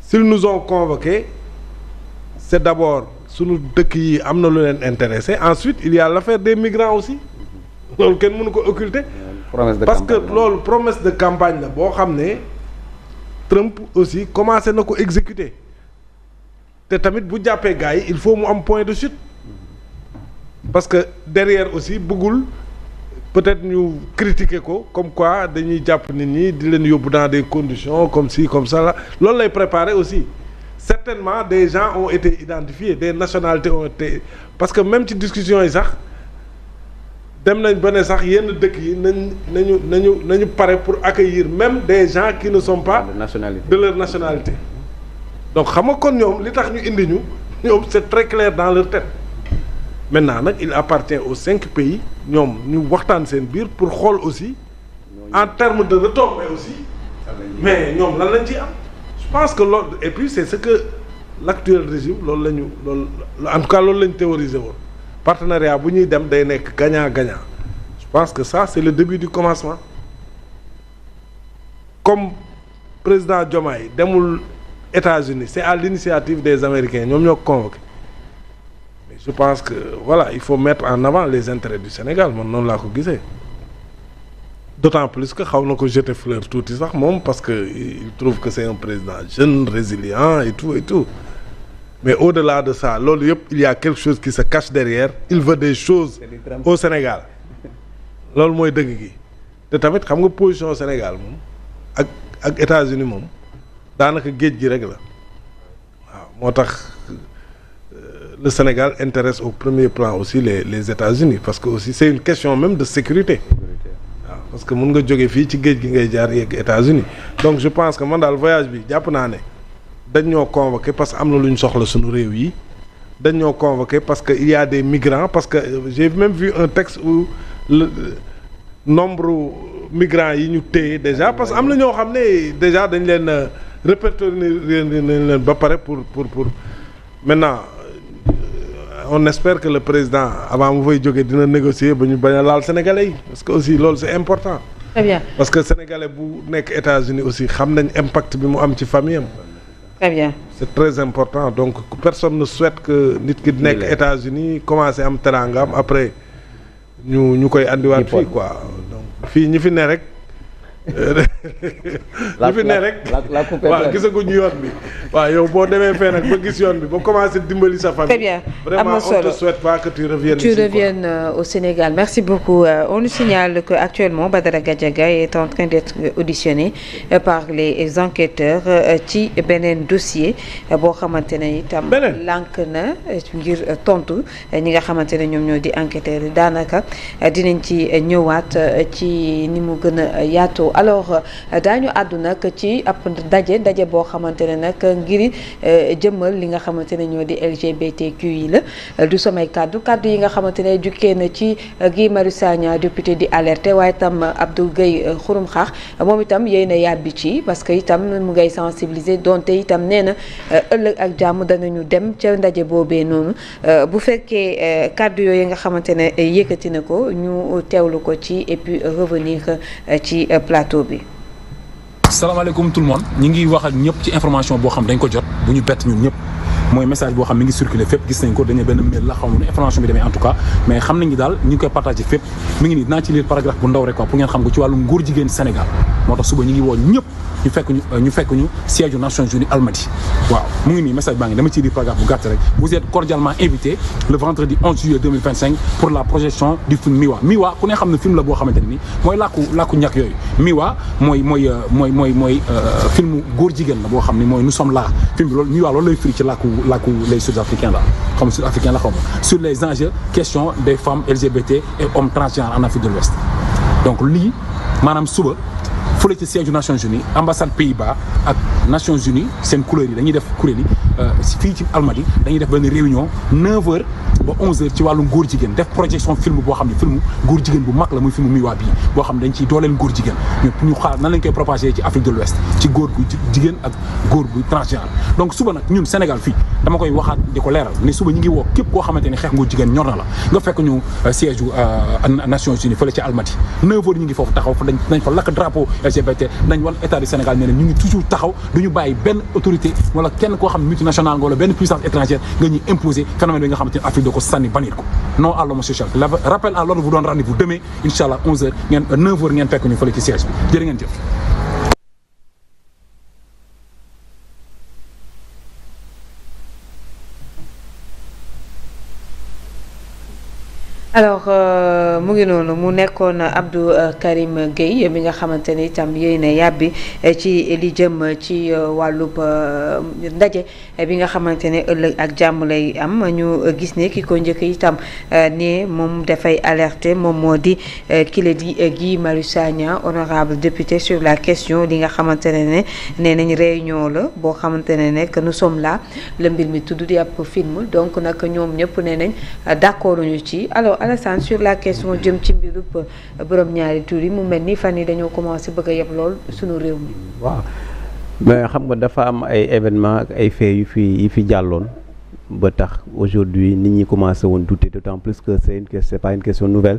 s'ils nous ont convoqués c'est d'abord sunu dëkk yi am na lu leen intéressé ensuite il y a l'affaire des migrants aussi loolu kenn mënu ko occulter parce que loolu promesse de campagne la boo xam ne Trump aussi commencé na ko exécuter te tamit bu jàppee gars yi il faut mu am point de chute parce que derrière aussi bëggul peut-être ñu critiquer ko comme quoi dañuy jàpp nit ñi di leen yóbbu dans des conditions comme ci comme ça là loolu lay préparer aussi certainement des gens ont été identifiés des nationalités ont été parce que même ci discussion yi sax dem nañ ba ne sax yenn dëkk yi nañu pare pour accueillir même des gens qui ne sont pas de leur nationalité donc xam nga kon ñoom li tax ñu indi ñu ñoom c'est très clair dans leur tête maintenant nag il appartient aux 5 pays ñoom ñu waxtaan seen biir pour xool aussi en termes de retombées aussi mais ñoom lan lañ ci am je pense que loolu et puis c'est ce que l'actuel régime loolu en tout cas loolu la ñu théorisé woon partenariat bu ñuy dem day nekk gagnant-gagnant je pense que ça c'est le début du commencement comme président Diomaye demul États-Unis c'est à l'initiative des Américains ñoom ñoo ko convoqué mais je pense que voilà il faut mettre en avant les intérêts du Sénégal man noonu laa ko gisee d'autant plus que xaw na ko jeter fleur tuuti sax moom parce que il trouve que c'est un président jeune résilient et tout mais au-delà de ça loolu yëpp il y a quelque chose qui se cache derrière il veut des choses au Sénégal loolu mooy dëgg gi te tamit xam nga position Sénégal moom ak États-Unis moom daanaka géej gi rek la waaw moo tax le Sénégal intéresse au premier plan aussi les États-Unis parce que aussi c'est une question même de sécurité waaw parce que mun nga jóge fii ci géej gi ngay jaar yegg États-Unis donc je pense que man daal voyage bi jàpp naa ne dañ ñoo convoqué parce que am na lu ñu soxla suñu réew yi dañ ñoo convoqué parce que il y a des migrants parce que j'ai même vu un texte où le nombre migrants yi ñu téye déjà parce que am na ñoo xam ne déjà dañ leen répertorier leen ba pare pour maintenant on espère que le président avant mu fay jógee dina négocier ba ñu bañ a laal sénégalais yi parce que aussi loolu c'est important. Très bien. Parce que sénégalais bu nekk États-Unis aussi xam nañ impact bi mu am ci famille am. Très bien. C'est très important donc personne ne souhaite que nit ki nekk États-Unis commencer am teraangam après ñu koy andiwaat fii quoi donc fii ñi fi ne rek ñi fi ne rek waaw gisaguñu yoon bi waaw yow boo demee fee nag ba gis yoon bi ba commencer dimbali sa famille. Très bien. Vraiment on te souhaite pas que tu reviennes ici. Tu reviennes au Sénégal. Merci beaucoup. On nous signale que actuellement Badara Gadiaga est en train d'être auditionné par les enquêteurs ci beneen dossier boo xamante ne itam lànk na ngir tontu ñi nga xamante ne ñoom ñoo di enquêteurs yi daanaka dinañ ci ñëwaat ci ni mu gën a yaatoo alors daañu àddu nag ci ab daje boo xamante ne nag ngir jëmmal li nga xamante ne ñoo di LGBTQ yi la du samay kaddu yi nga xamante ne jukkee na ci Guy Marius Sagna député di alerté waaye itam Abdou Gueye Xurum Xaax moom itam yéy na yàbbi ci parce que itam mu ngay sensibiliser donte itam nee na ëllëg ak jàmm danañu dem ca ndaje boobee noonu bu fekkee kaddu yooyu nga xamante ne yëkkati na ko ñu teewlu ko ci et puis revenir ci plateau bi. salaamaaleykum tout le monde ñi ngi wax ak ñëpp ci information boo xam dañ ko jot bu ñu bett ñun ñëpp mooy message boo xam mi ngi circulé fépp gis nañ ko dañu benn mail la xamul information bi demee en tout cas mais xam nañ ni daal ñu ngi koy partagé fépp mi ngi nii dinaa ci lire paragraphe bu ndaw rek quoi pour ngeen xam ko ci wàllu ngóor jigéen Sénégal moo tax suba ñu ngi woo ñëpp ñu fekk ñu siège Nations Unies Almadies waaw mu ngi nii message baa ngi dama ciy lire paragraphe bu gàtt rek vous êtes cordialement invités le vendredi 11 juillet 2025 pour la projection du film Miwa ku ne xam ne film la boo xamante ne nii mooy làkku ñàkk yooyu Miwa mooy film góor jigéen la boo xam ni mooy nous sommes là film bi loolu Miwa loolu lay firi ci làkku les sud-africains la xam sud-africains la xaw ma sur les enjeux questions des femmes LGBT et hommes transgenres en Afrique de l'Ouest donc lii maanaam suba fële ci siège Nations Unies ambassade Pays-Bas ak Nations Unies seen couleur yi dañuy def kuréel yi fii ci Almadies dañuy def benn réunion 9h ba 11h ci wàllu góor jigéen def projection film boo xam ne film góor jigéen bu mag la muy film Miwa bii boo xam ne dañ ciy dooleel góor jigéen ñu xaar nan lañ koy propager ci Afrique de l'Ouest ci góor gu jigéen ak góor gu transgenre donc suba nag ñun Sénégal fii dama koy waxaat di ko leeral ne suba ñu ngi woo képp koo xamante ni xeex góor jigéen ñor na la nga fekk ñu siège Nations Unies fële ci Almadies 9h ñu ngi foofu taxaw dañ fa lakk drapeau LGBT dañ wan état du Sénégal ne ñu ngi toujours taxaw du ñu bàyyi benn autorité wala kenn koo xam ne multinationale nga wala benn puissance étrangère nga ñuy imposer phénomène bi nga xamante ne Afrique da ko sànni bannir ko non à l'homosexualité rappel à l'ordre vous donne rendez-vous demain inchallah 11h ngeen 9h ngeen fekk ñu fële ci siège bi jërë ngeen jëf. alors mu ngi noonu mu nekkoon Abdou Karim Gueye bi nga xamante ni itam yéen a yàbbi ci li jëm ci wàllub ndaje bi nga xamante ne ëllëg ak jàmm lay am ñu gis ne ki ko njëkk itam ne moom dafay alerter moom moo di kile di Guy Marius Sagna honorable député sur la question li nga xamante ne nee nañ réunion la boo xamante ne que nous sommes là la mbir mi tudd di ab film donc nag ñoom ñëpp nee nañ d'accord ñu ci alors Alassane sur la question jëm ci mbirub borom ñaari tur yi mu mel ni fan yi dañoo commencé bëgg a yeb lool suñu réew mi. waaw mais xam nga dafa am ay événements ak ay faits yu fi jàlloon ba tax aujourd'hui nit ñi commencé woon douter d'autant plus que c'est pas une question nouvelle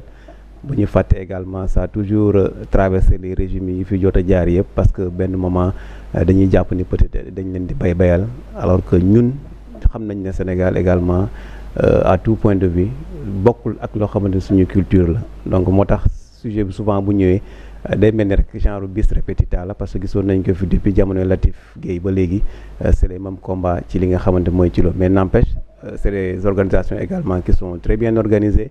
bu ñu fàtte également ça a toujours traversé les régimes yi fi jot a jaar yëpp parce que benn moment dañuy jàpp ni peut-être dañ leen di bayal alors que ñun xam nañ ne Sénégal également à tout point de vue bokkul ak loo xamante suñu culture la donc moo tax sujet bi souvent bu ñëwee day mel ni rek genre bis répétita la parce que gisoon nañ ko fi depuis jamono Latif Gueye ba léegi c'est les mêmes combats ci li nga xamante mooy ci loolu mais n'empêche c'est des organisations également qui sont très bien organisées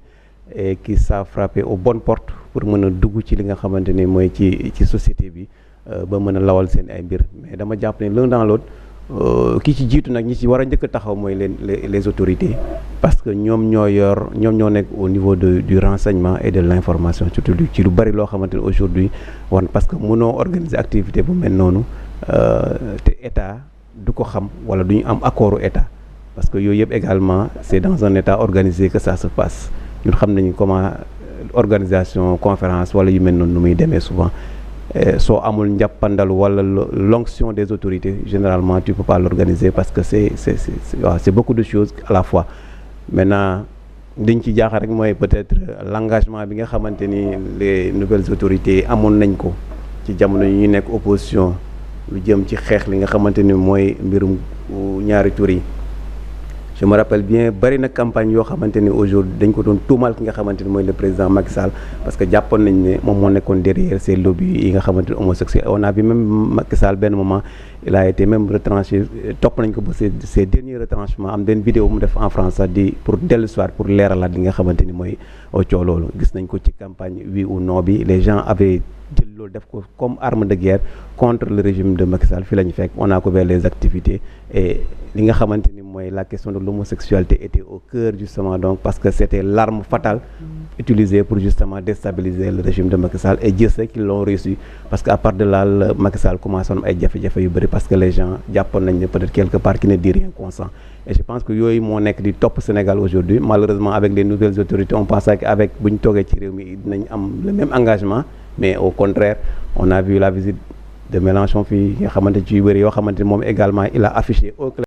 et qui savent frapper aux bonnes portes pour mën a dugg ci li nga xamante ni mooy ci société bi ba mën a lawal seen ay mbir mais dama jàpp ne l'un dans l'autre ki ci jiitu nag ñi ci war a njëkk a taxaw mooy les autorités parce que ñoom ñoo nekk au niveau du renseignement et de l'information surtout ci lu bari loo xamante ne aujourd'hui parce que mënoo organiser activité bu mel noonu te état du ko xam wala du ñu am accordu état parce que yooyu yëpp également c'est dans un état organisé que ça se passe ñun xam nañu comment organisation conférence wala yu mel noonu nu muy demee souvent soo amul njàppandal wala l'onction des autorités généralement tu peux pas l'organiser parce que c'est beaucoup de choses à la fois maintenant dañ ci jaaxal rek mooy peut-être l'engagement bi nga xamante ni les nouvelles autorités amoon nañ ko ci jamono yi ñu nekk opposition lu jëm ci xeex li nga xamante ni mooy mbirum ñaari tur yi je me rappelle bien bari na campagne yoo xamante ni aujourd'hui dañ ko doon tuumal ki nga xamante ni mooy le président Macky Sall parce que jàppoon nañ ne moom moo nekkoon derrière ces lobbies yi nga xamante ni homosexuels on a vu même Macky Sall benn moment il a été même retranché topp nañ ko ba ces derniers retranchements am benn vidéo mu def en France sax di pour dellu soir pour leeralaat li nga xamante ni mooy coow loolu gis nañ ko ci campagne oui ou non bi les gens avaient jël loolu def ko comme arme de guerre contre le régime de Macky Sall fii la ñu fekk on a couvert les activités et li nga xamante ni mooy la question de l'homosexualité était au cœur justement donc parce que c'était l'arme fatale utilisée pour justement déstabiliser le régime de Macky Sall et Dieu sait qu'ils l'ont réussi parce que à part de là Macky Sall commencé woon ay jafe-jafe yu bëri parce que les gens jàppoon nañ ne peut-être quelque part qui ne dit rien consent et je pense que yooyu moo nekk di topp Sénégal aujourd'hui malheureusement avec les nouvelles autorités on pensait qu'avec bu ñu toogee ci réew mi dinañ am le même engagement mais au contraire on a vu la visite de Mélenchon fii nga xamante ci yu bëri yoo xamante ni moom également il a affiché